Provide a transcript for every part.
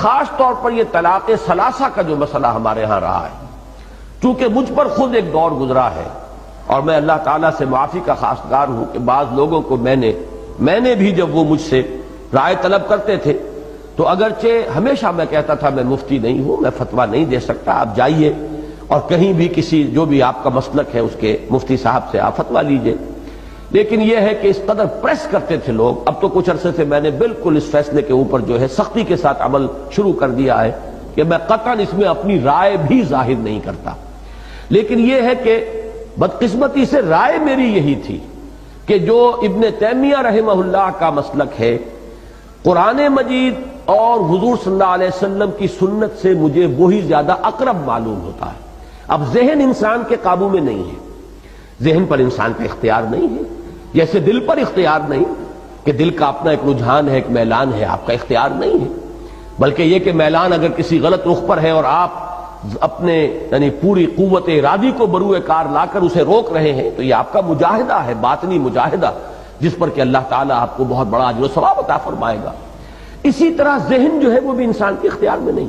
خاص طور پر یہ طلاق ثلاثہ کا جو مسئلہ ہمارے ہاں رہا ہے، چونکہ مجھ پر خود ایک دور گزرا ہے اور میں اللہ تعالیٰ سے معافی کا خواستگار ہوں کہ بعض لوگوں کو میں نے بھی جب وہ مجھ سے رائے طلب کرتے تھے تو اگرچہ ہمیشہ میں کہتا تھا میں مفتی نہیں ہوں، میں فتویٰ نہیں دے سکتا، آپ جائیے اور کہیں بھی کسی جو بھی آپ کا مسلک ہے اس کے مفتی صاحب سے آپ فتویٰ لیجئے، لیکن یہ ہے کہ اس قدر پریس کرتے تھے لوگ۔ اب تو کچھ عرصے سے میں نے بالکل اس فیصلے کے اوپر جو ہے سختی کے ساتھ عمل شروع کر دیا ہے کہ میں قطعاً اس میں اپنی رائے بھی ظاہر نہیں کرتا، لیکن یہ ہے کہ بدقسمتی سے رائے میری یہی تھی کہ جو ابن تیمیہ رحمہ اللہ کا مسلک ہے، قرآن مجید اور حضور صلی اللہ علیہ وسلم کی سنت سے مجھے وہی زیادہ اقرب معلوم ہوتا ہے۔ اب ذہن انسان کے قابو میں نہیں ہے، ذہن پر انسان کا اختیار نہیں ہے، جیسے دل پر اختیار نہیں کہ دل کا اپنا ایک رجحان ہے، ایک میلان ہے، آپ کا اختیار نہیں ہے، بلکہ یہ کہ میلان اگر کسی غلط رخ پر ہے اور آپ اپنے یعنی پوری قوت ارادی کو بروئے کار لا کر اسے روک رہے ہیں تو یہ آپ کا مجاہدہ ہے، باطنی مجاہدہ، جس پر کہ اللہ تعالیٰ آپ کو بہت بڑا اجر و ثواب عطا فرمائے گا۔ اسی طرح ذہن جو ہے وہ بھی انسان کے اختیار میں نہیں،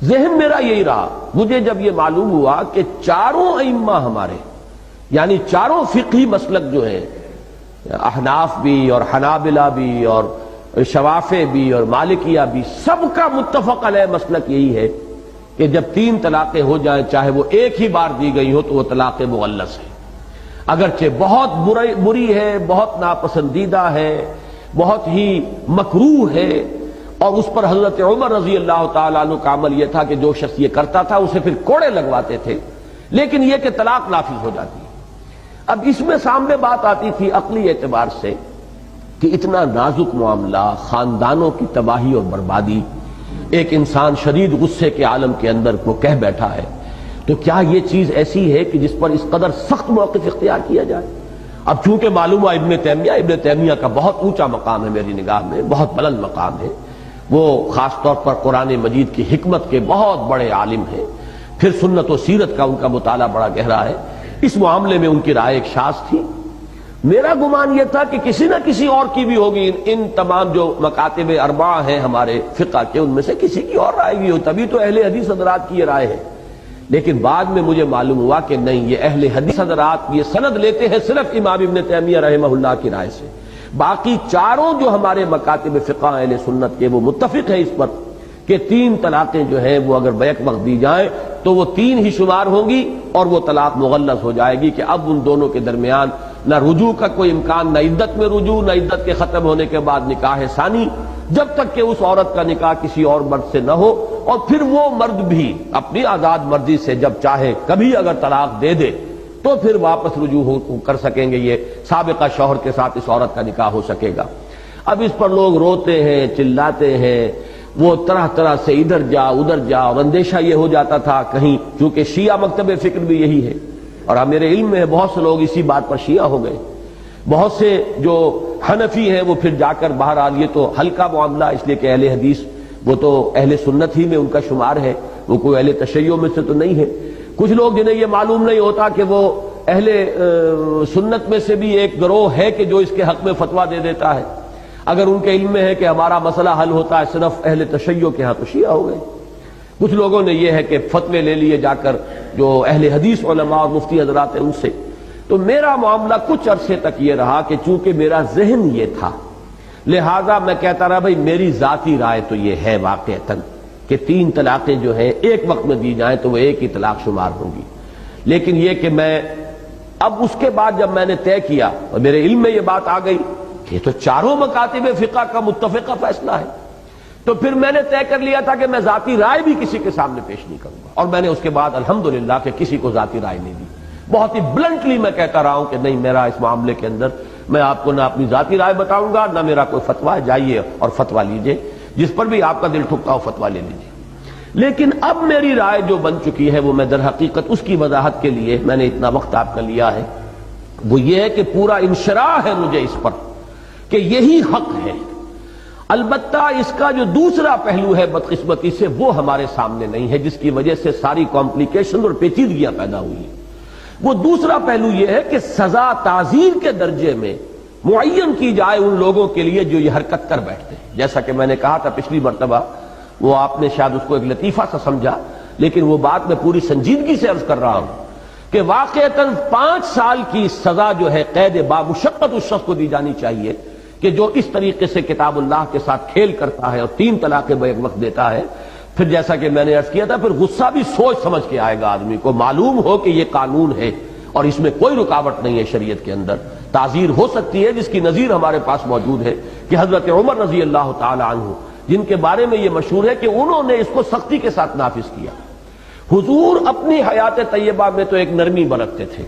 ذہن میرا یہی رہا۔ مجھے جب یہ معلوم ہوا کہ چاروں ائمہ ہمارے یعنی چاروں فقہی مسلک جو ہیں، احناف بھی اور حنابلہ بھی اور شوافع بھی اور مالکیہ بھی، سب کا متفق علیہ مسلک یہی ہے کہ جب 3 طلاقیں ہو جائیں چاہے وہ ایک ہی بار دی گئی ہو تو وہ طلاق مغلظ ہے، اگرچہ بہت بری ہے، بہت ناپسندیدہ ہے، بہت ہی مکروہ ہے، اور اس پر حضرت عمر رضی اللہ تعالیٰ عنہ کا عمل یہ تھا کہ جو شخص یہ کرتا تھا اسے پھر کوڑے لگواتے تھے، لیکن یہ کہ طلاق نافذ ہو جاتی ہے۔ اب اس میں سامنے بات آتی تھی عقلی اعتبار سے کہ اتنا نازک معاملہ، خاندانوں کی تباہی اور بربادی، ایک انسان شدید غصے کے عالم کے اندر وہ کہہ بیٹھا ہے، تو کیا یہ چیز ایسی ہے کہ جس پر اس قدر سخت موقف اختیار کیا جائے؟ اب چونکہ معلوم ہوا ابن تیمیہ کا بہت اونچا مقام ہے میری نگاہ میں، بہت بلند مقام ہے، وہ خاص طور پر قرآن مجید کی حکمت کے بہت بڑے عالم ہیں، پھر سنت و سیرت کا ان کا مطالعہ بڑا گہرا ہے، اس معاملے میں ان کی رائے ایک شاذ تھی۔ میرا گمان یہ تھا کہ کسی نہ کسی اور کی بھی ہوگی، ان تمام جو مکاتب اربعہ ہیں ہمارے فقہ کے، ان میں سے کسی کی اور رائے بھی ہو، تبھی تو اہل حدیث حضرات کی یہ رائے ہے۔ لیکن بعد میں مجھے معلوم ہوا کہ نہیں، یہ اہل حدیث حضرات یہ سند لیتے ہیں صرف امام ابن تیمیہ رحمہ اللہ کی رائے سے، باقی چاروں جو ہمارے مکاتب فقہ اہل سنت کے وہ متفق ہیں اس پر کہ 3 طلاقیں جو ہیں وہ اگر بیک وقت دی جائیں تو وہ 3 ہی شمار ہوں گی اور وہ طلاق مغلظ ہو جائے گی، کہ اب ان دونوں کے درمیان نہ رجوع کا کوئی امکان، نہ عدت میں رجوع، نہ عدت کے ختم ہونے کے بعد نکاح ثانی، جب تک کہ اس عورت کا نکاح کسی اور مرد سے نہ ہو، اور پھر وہ مرد بھی اپنی آزاد مرضی سے جب چاہے کبھی اگر طلاق دے دے تو پھر واپس رجوع کر سکیں گے، یہ سابقہ شوہر کے ساتھ اس عورت کا نکاح ہو سکے گا۔ اب اس پر لوگ روتے ہیں، چلاتے ہیں، وہ طرح طرح سے ادھر جا ادھر جا، اور اندیشہ یہ ہو جاتا تھا کہیں، چونکہ شیعہ مکتب فکر بھی یہی ہے، اور میرے علم میں بہت سے لوگ اسی بات پر شیعہ ہو گئے، بہت سے جو حنفی ہیں وہ پھر جا کر بہرحال، یہ تو ہلکا معاملہ اس لیے کہ اہل حدیث وہ تو اہل سنت ہی میں ان کا شمار ہے، وہ کوئی اہل تشیع میں سے تو نہیں ہے۔ کچھ لوگ جنہیں یہ معلوم نہیں ہوتا کہ وہ اہل سنت میں سے بھی ایک گروہ ہے کہ جو اس کے حق میں فتویٰ دے دیتا ہے، اگر ان کے علم میں ہے کہ ہمارا مسئلہ حل ہوتا ہے صرف اہل تشیع کے ہاں، تو شیعہ ہو گئے۔ کچھ لوگوں نے یہ ہے کہ فتوے لے لیے جا کر جو اہل حدیث علماء اور مفتی حضرات ہیں ان سے۔ تو میرا معاملہ کچھ عرصے تک یہ رہا کہ چونکہ میرا ذہن یہ تھا، لہذا میں کہتا رہا بھائی میری ذاتی رائے تو یہ ہے واقعتاً کہ 3 طلاقیں جو ہیں ایک وقت میں دی جائیں تو وہ ایک ہی طلاق شمار ہوں گی، لیکن یہ کہ میں اب اس کے بعد جب میں نے طے کیا اور میرے علم میں یہ بات آ گئی کہ یہ تو چاروں مکاتب فقہ کا متفقہ فیصلہ ہے، تو پھر میں نے طے کر لیا تھا کہ میں ذاتی رائے بھی کسی کے سامنے پیش نہیں کروں گا، اور میں نے اس کے بعد الحمدللہ کہ کسی کو ذاتی رائے نہیں دی، بہت ہی بلنٹلی میں کہتا رہا ہوں کہ نہیں، میرا اس معاملے کے اندر میں آپ کو نہ اپنی ذاتی رائے بتاؤں گا نہ میرا کوئی فتویٰ، جائیے اور فتویٰ لیجئے، جس پر بھی آپ کا دل ٹھکتا ہو فتویٰ لے لیجئے۔ لیکن اب میری رائے جو بن چکی ہے وہ میں در حقیقت اس کی وضاحت کے لیے میں نے اتنا وقت آپ کا لیا ہے، وہ یہ ہے کہ پورا انشراح ہے مجھے اس پر کہ یہی حق ہے، البتہ اس کا جو دوسرا پہلو ہے بدقسمتی سے وہ ہمارے سامنے نہیں ہے، جس کی وجہ سے ساری کمپلیکیشن اور پیچیدگیاں پیدا ہوئی ہیں۔ وہ دوسرا پہلو یہ ہے کہ سزا تعزیر کے درجے میں معین کی جائے ان لوگوں کے لیے جو یہ حرکت کر بیٹھتے ہیں، جیسا کہ میں نے کہا تھا پچھلی مرتبہ وہ آپ نے شاید اس کو ایک لطیفہ سا سمجھا، لیکن وہ بات میں پوری سنجیدگی سے عرض کر رہا ہوں کہ واقعتاً 5 سال کی سزا جو ہے قید بامشقت اس شخص کو دی جانی چاہیے کہ جو اس طریقے سے کتاب اللہ کے ساتھ کھیل کرتا ہے اور 3 طلاقیں بیک وقت دیتا ہے۔ پھر جیسا کہ میں نے عرض کیا تھا، پھر غصہ بھی سوچ سمجھ کے آئے گا آدمی کو، معلوم ہو کہ یہ قانون ہے اور اس میں کوئی رکاوٹ نہیں ہے شریعت کے اندر۔ تعزیر ہو سکتی ہے، جس کی نظیر ہمارے پاس موجود ہے کہ حضرت عمر رضی اللہ تعالی عنہ، جن کے بارے میں یہ مشہور ہے کہ انہوں نے اس کو سختی کے ساتھ نافذ کیا۔ حضور اپنی حیات طیبہ میں تو ایک نرمی برتتے تھے،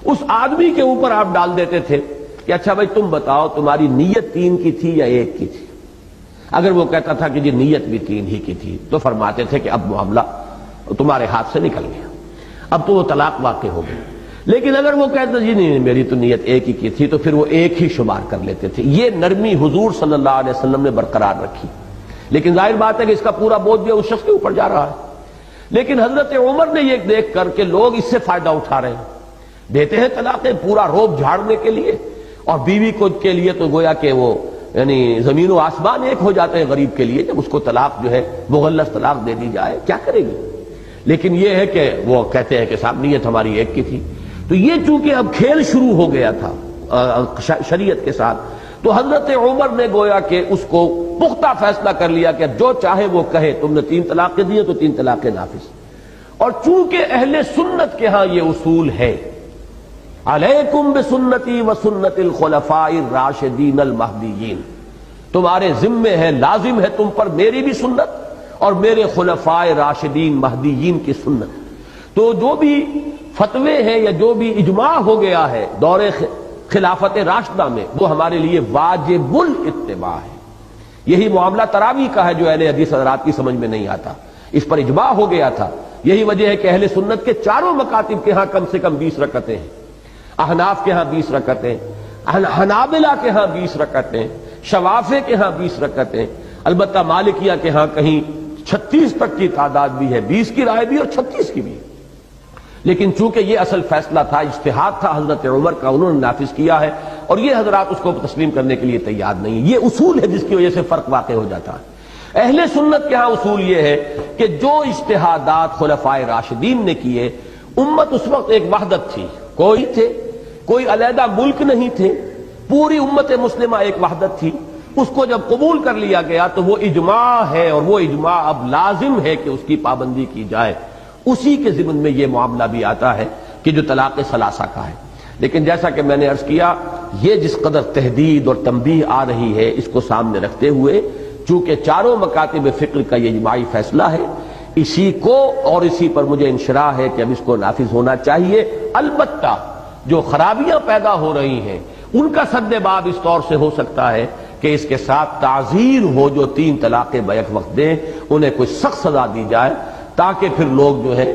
اس آدمی کے اوپر آپ ڈال دیتے تھے کہ اچھا بھائی تم بتاؤ تمہاری نیت 3 کی تھی یا 1 کی تھی؟ اگر وہ کہتا تھا کہ جی نیت بھی 3 ہی کی تھی تو فرماتے تھے کہ اب معاملہ تمہارے ہاتھ سے نکل گیا، اب تو وہ طلاق واقع ہو گئی۔ لیکن اگر وہ کہتا جی نہیں میری تو نیت 1 ہی کی تھی تو پھر وہ 1 ہی شمار کر لیتے تھے۔ یہ نرمی حضور صلی اللہ علیہ وسلم نے برقرار رکھی، لیکن ظاہر بات ہے کہ اس کا پورا بوجھ جو اس شخص کے اوپر جا رہا ہے۔ لیکن حضرت عمر نے یہ دیکھ کر کہ لوگ اس سے فائدہ اٹھا رہے ہیں، دیتے ہیں طلاقیں پورا روب جھاڑنے کے لیے، اور بیوی کو کے لیے تو گویا کہ وہ یعنی زمین و آسمان ایک ہو جاتے ہیں غریب کے لیے جب اس کو طلاق جو ہے مغلظ طلاق دے دی جائے، کیا کرے گی؟ لیکن یہ ہے کہ وہ کہتے ہیں کہ صاحب نیت ہماری 1 کی تھی۔ تو یہ چونکہ اب کھیل شروع ہو گیا تھا شریعت کے ساتھ، تو حضرت عمر نے گویا کہ اس کو پختہ فیصلہ کر لیا کہ جو چاہے وہ کہے، تم نے 3 طلاقیں دی تو 3 طلاقیں نافذ۔ اور چونکہ اہل سنت کے ہاں یہ اصول ہے، علیکم بسنتی وسنت الخلفاء الراشدین المہدیین، تمہارے ذمے ہے، لازم ہے تم پر میری بھی سنت اور میرے خلفاء راشدین مہدیین کی سنت۔ تو جو بھی فتوے ہیں یا جو بھی اجماع ہو گیا ہے دور خلافت راشدہ میں، وہ ہمارے لیے واجب الاتباع ہے۔ یہی معاملہ تراویح کا ہے جو اہل حدیث حضرات کی سمجھ میں نہیں آتا، اس پر اجماع ہو گیا تھا۔ یہی وجہ ہے کہ اہل سنت کے چاروں مکاتب کے ہاں کم سے کم 20 رکعتیں ہیں، احناف کے ہاں 20 رکعتیں، حنابلہ کے ہاں 20 رکعتیں، شوافع کے ہاں 20 رکعتیں، البتہ مالکیہ کے ہاں کہیں 36 تک کی تعداد بھی ہے، 20 کی رائے بھی اور 36 کی بھی۔ لیکن چونکہ یہ اصل فیصلہ تھا، اجتہاد تھا حضرت عمر کا، انہوں نے نافذ کیا ہے، اور یہ حضرات اس کو تسلیم کرنے کے لیے تیار نہیں۔ یہ اصول ہے جس کی وجہ سے فرق واقع ہو جاتا ہے۔ اہل سنت کے ہاں اصول یہ ہے کہ جو اجتہادات خلفائے راشدین نے کیے، امت اس وقت ایک وحدت تھی، کوئی علیحدہ ملک نہیں تھے، پوری امت مسلمہ ایک وحدت تھی۔ اس کو جب قبول کر لیا گیا تو وہ اجماع ہے، اور وہ اجماع اب لازم ہے کہ اس کی پابندی کی جائے۔ اسی کے ضمن میں یہ معاملہ بھی آتا ہے کہ جو طلاق ثلاثہ کا ہے۔ لیکن جیسا کہ میں نے عرض کیا، یہ جس قدر تحدید اور تنبیہ آ رہی ہے، اس کو سامنے رکھتے ہوئے چونکہ چاروں مکاتب فقہ کا یہ اجماعی فیصلہ ہے، اسی کو اور اسی پر مجھے انشراح ہے کہ اب اس کو نافذ ہونا چاہیے۔ البتہ جو خرابیاں پیدا ہو رہی ہیں ان کا سد باب اس طور سے ہو سکتا ہے کہ اس کے ساتھ تعزیر ہو، جو 3 طلاقیں بیک وقت دیں انہیں کوئی سخت سزا دی جائے، تاکہ پھر لوگ جو ہے